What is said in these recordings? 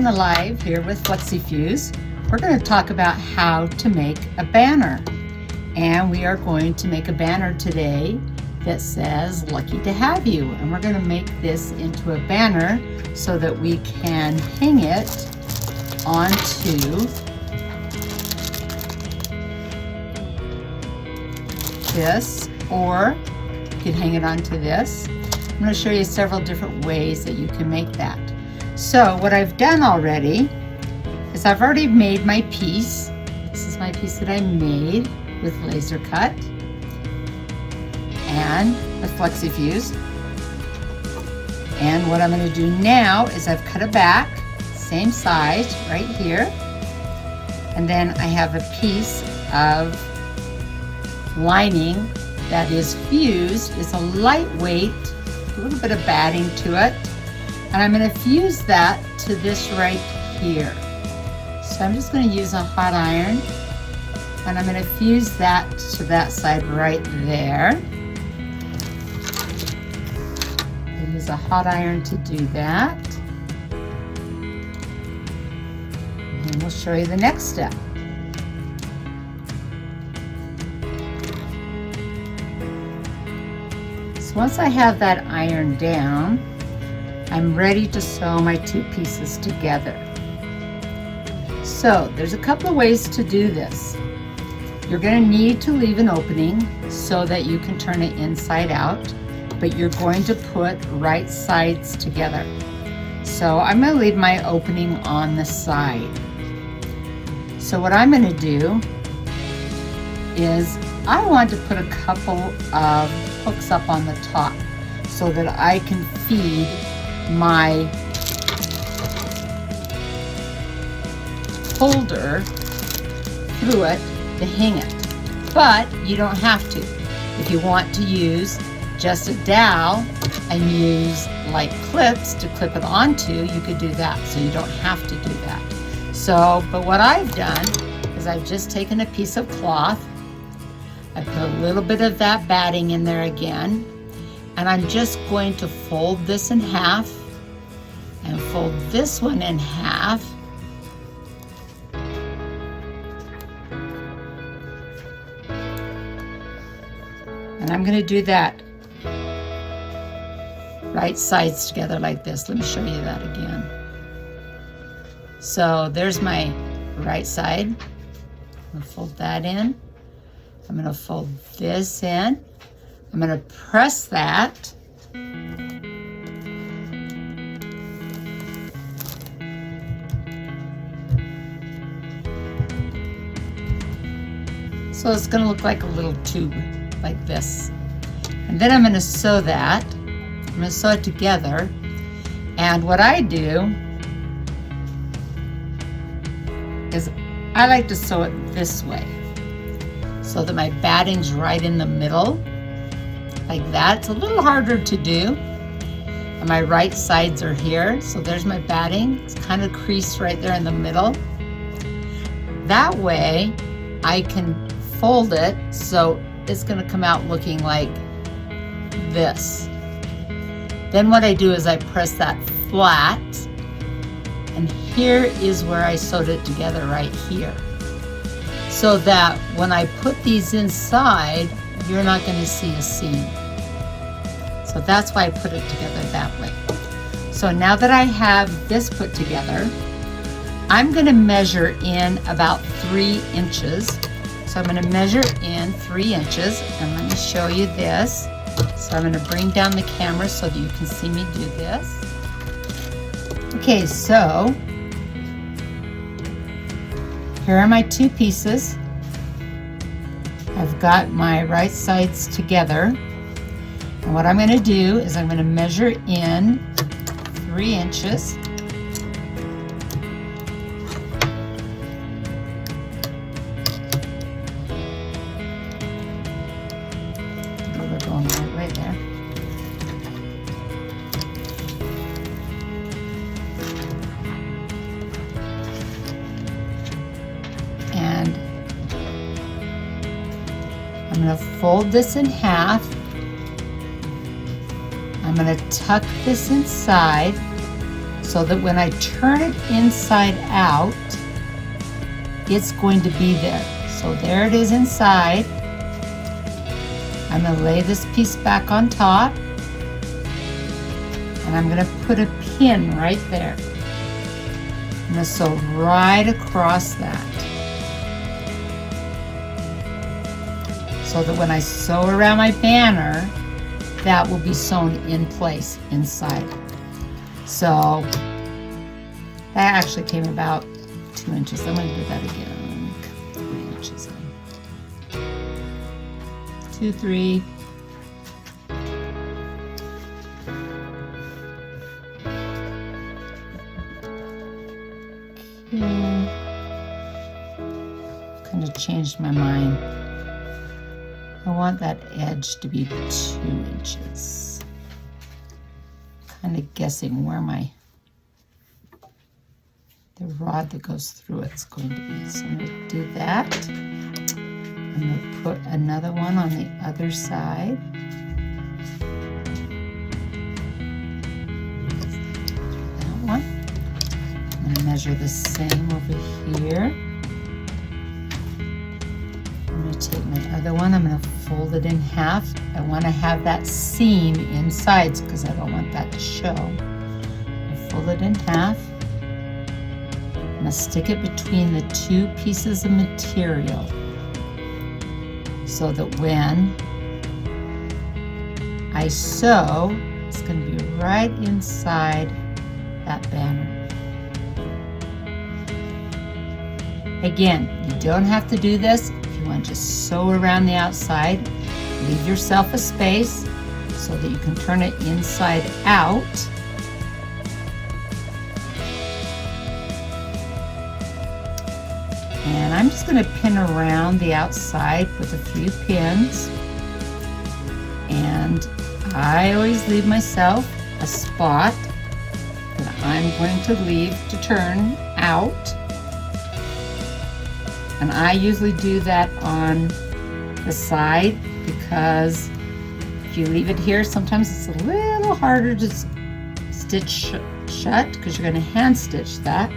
Alive here with FlexiFuse. We're going to talk about how to make a banner. And we are going to make a banner today that says lucky to have you. And we're going to make this into a banner so that we can hang it onto this, or you could hang it onto this. I'm going to show you several different ways that you can make that. So what I've done already is I've already made my piece. This is my piece that I made with laser cut and with FlexiFuse. And what I'm going to do now is I've cut it back, same size right here. And then I have a piece of lining that is fused. It's a lightweight, a little bit of batting to it. And I'm going to fuse that to this right here. So I'm just going to use a hot iron and I'm going to fuse that to that side right there. I'll use a hot iron to do that. And we'll show you the next step. So once I have that iron down, I'm ready to sew my two pieces together. So there's a couple of ways to do this. You're going to need to leave an opening so that you can turn it inside out, but you're going to put right sides together. So I'm going to leave my opening on the side. So what I'm going to do is I want to put a couple of hooks up on the top so that I can feed my holder through it to hang it. But you don't have to. If you want to use just a dowel and use like clips to clip it onto, you could do that. So you don't have to do that. So, but what I've done is I've just taken a piece of cloth. I put a little bit of that batting in there again. And I'm just going to fold this in half and fold this one in half. And I'm going to do that right sides together like this. Let me show you that again. So there's my right side. I'm going to fold that in. I'm going to fold this in. I'm going to press that. So it's going to look like a little tube like this. And then I'm going to sew that. I'm going to sew it together. And what I do is I like to sew it this way so that my batting's right in the middle. Like that. It's a little harder to do. And my right sides are here. So there's my batting. It's kind of creased right there in the middle. That way I can fold it so it's going to come out looking like this. Then what I do is I press that flat. And here is where I sewed it together right here. So that when I put these inside, you're not going to see a seam. So that's why I put it together that way. So now that I have this put together, I'm going to measure in about 3 inches. So I'm going to measure in 3 inches, and let me show you this. So I'm going to bring down the camera so that you can see me do this. Okay, so here are my two pieces. I've got my right sides together. And what I'm going to do is I'm going to measure in 3 inches. We're going right way there. And I'm going to fold this in half. I'm going to tuck this inside so that when I turn it inside out, it's going to be there. So there it is inside. I'm going to lay this piece back on top, and I'm going to put a pin right there. I'm going to sew right across that, so that when I sew around my banner, that will be sewn in place inside. So that actually came about 2 inches. I'm going to do that again. 3 inches in. 2, 3. Okay. Kind of changed my mind. I want that edge to be 2 inches. Kind of guessing where the rod that goes through it's going to be. So I'm going to do that. I'm going to put another one on the other side. That one. I'm going to measure the same over here. I'm going to take my other one, I'm going to fold it in half. I want to have that seam inside because I don't want that to show. I fold it in half. I'm going to stick it between the 2 pieces of material so that when I sew, it's going to be right inside that banner. Again, you don't have to do this. If you want to just sew around the outside, leave yourself a space so that you can turn it inside out. And I'm just going to pin around the outside with a few pins. And I always leave myself a spot that I'm going to leave to turn out. And I usually do that on the side because if you leave it here, sometimes it's a little harder to stitch shut because you're going to hand stitch that.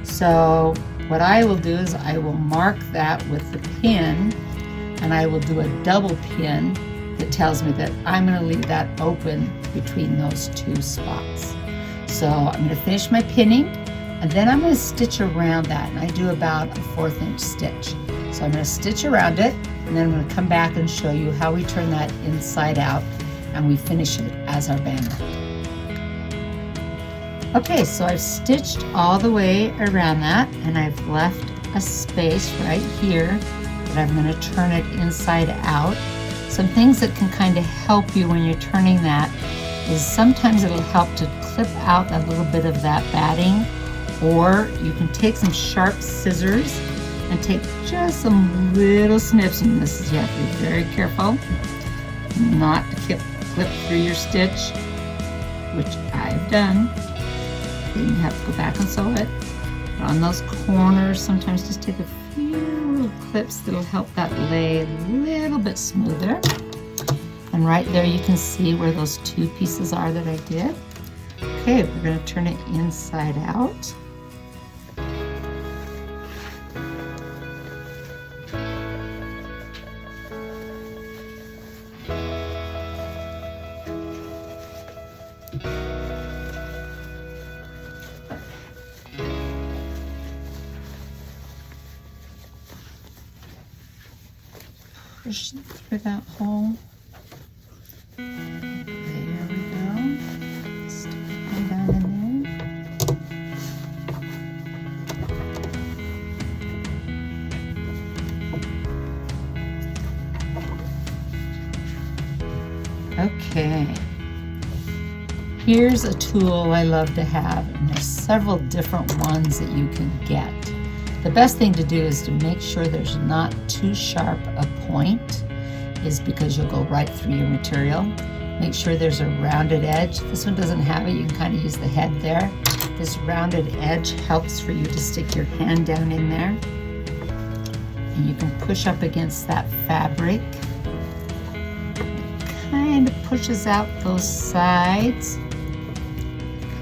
So what I will do is I will mark that with the pin, and I will do a double pin that tells me that I'm going to leave that open between those 2 spots. So I'm going to finish my pinning, and then I'm going to stitch around that, and I do about a 1/4 inch stitch. So I'm going to stitch around it, and then I'm going to come back and show you how we turn that inside out and we finish it as our banner. Okay, so I've stitched all the way around that, and I've left a space right here that I'm going to turn it inside out. Some things that can kind of help you when you're turning that is sometimes it'll help to clip out a little bit of that batting, or you can take some sharp scissors and take just some little snips, and this is, you have to be very careful not to clip through your stitch, which I've done. Then you have to go back and sew it. But on those corners, sometimes just take a few little clips that'll help that lay a little bit smoother. And right there you can see where those 2 pieces are that I did. Okay, we're going to turn it inside out. Push it through that hole. There we go. Stick it down in there. Okay. Here's a tool I love to have, and there's several different ones that you can get. The best thing to do is to make sure there's not too sharp a point, is because you'll go right through your material. Make sure there's a rounded edge. This one doesn't have it, you can kind of use the head there. This rounded edge helps for you to stick your hand down in there. And you can push up against that fabric. It kind of pushes out those sides.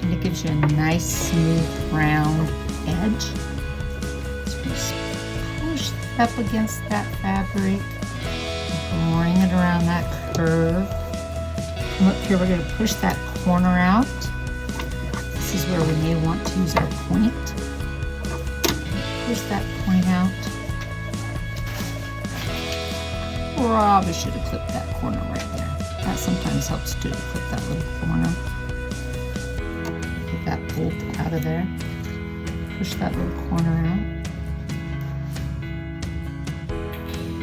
Kind it gives you a nice smooth round edge. So just push up against that fabric, bring it around that curve. Come up here, we're going to push that corner out. This is where we may want to use our point. Push that point out. Probably should have clipped that corner right there. That sometimes helps too, to clip that little corner. Get that bolt out of there. Push that little corner out.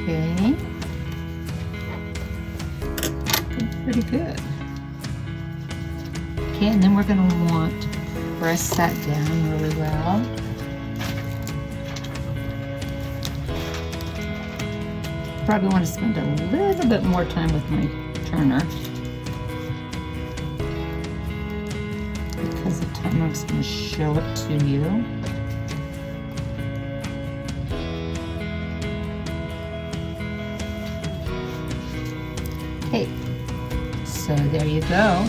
Okay. Pretty good. Okay, and then we're going to want to press that down really well. Probably want to spend a little bit more time with my turner because the timer is going to show it to you. Okay, so there you go.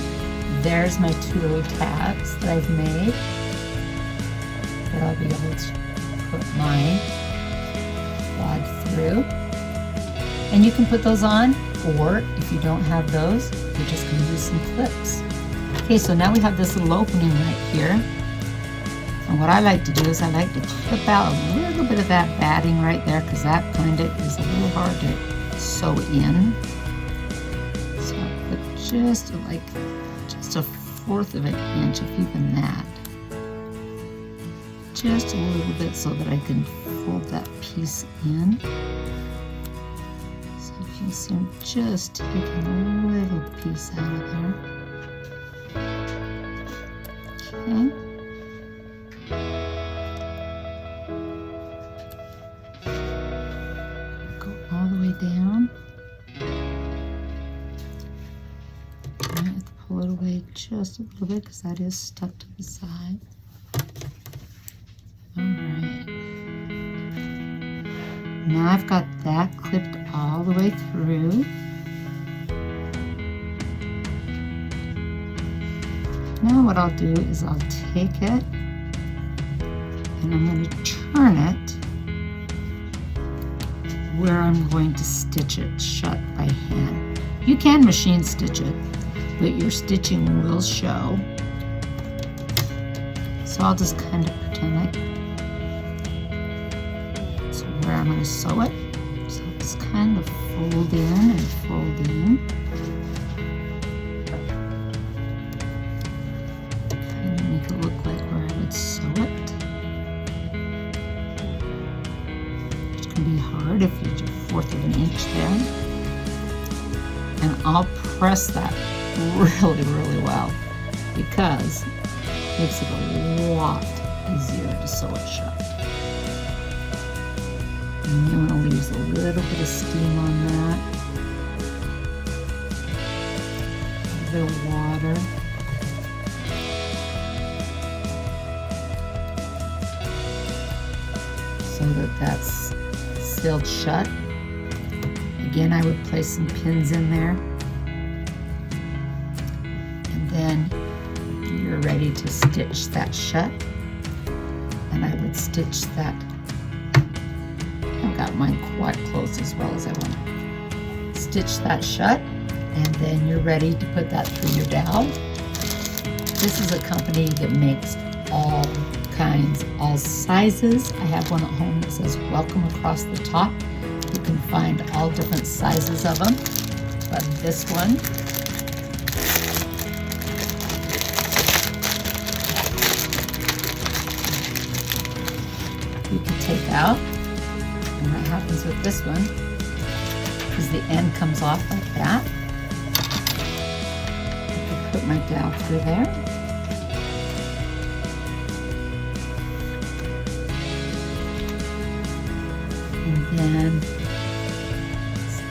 There's my two little tabs that I've made that I'll be able to put my rod through. And you can put those on, or if you don't have those, you're just going to use some clips. Okay, so now we have this little opening right here. And what I like to do is I like to clip out a little bit of that batting right there, because that kind of is a little hard to sew in. So I put just a fourth of an inch, if even that. Just a little bit so that I can fold that piece in. You see I'm just taking a little piece out of there. Okay. Go all the way down. I have to pull it away just a little bit because that is stuck to the side. Alright. Now I've got that clipped all the way through. Now what I'll do is I'll take it and I'm going to turn it where I'm going to stitch it shut by hand. You can machine stitch it, but your stitching will show. So I'll just kind of pretend like that's where I'm going to sew it. So I'll just kind of fold in and fold in. Kind of make it look like where I would sew it. Which can be hard if you do a fourth of an inch there. And I'll press that really, really well because it makes it a lot easier to sew it shut. And you want to leave a little bit of steam on that. A bit of water. So that that's sealed shut. Again, I would place some pins in there. And then you're ready to stitch that shut. And I would stitch that. I've got mine quite close as well as I want to. Stitch that shut. And then you're ready to put that through your dowel. This is a company that makes all kinds, all sizes. I have one at home that says welcome across the top. You can find all different sizes of them, but this one you can take out. And what happens with this one is the end comes off like that. I can put my dowel through there. And then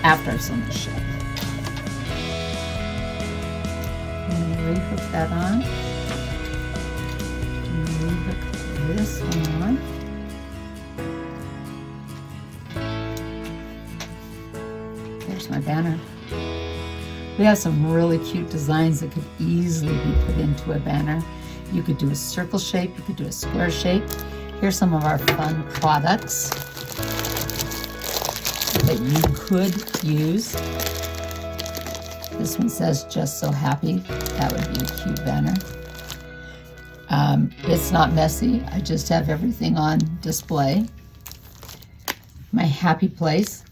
after I've sewn the shut, I'm going to rehook that on. And rehook this one on. There's my banner. We have some really cute designs that could easily be put into a banner. You could do a circle shape, you could do a square shape. Here's some of our fun products that you could use. This one says Just So Happy. That would be a cute banner. It's not messy. I just have everything on display. My Happy Place,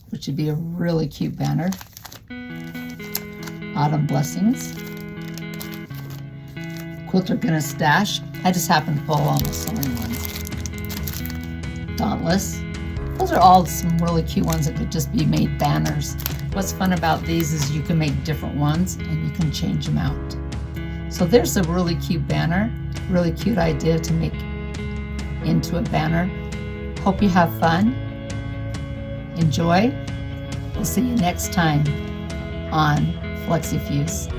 which would be a really cute banner. Autumn Blessings. Quilter Gonna Stash. I just happen to pull all the sewing ones. Dauntless. Those are all some really cute ones that could just be made banners. What's fun about these is you can make different ones and you can change them out. So there's a really cute banner, really cute idea to make into a banner. Hope you have fun. Enjoy. We'll see you next time on FlexiFuse.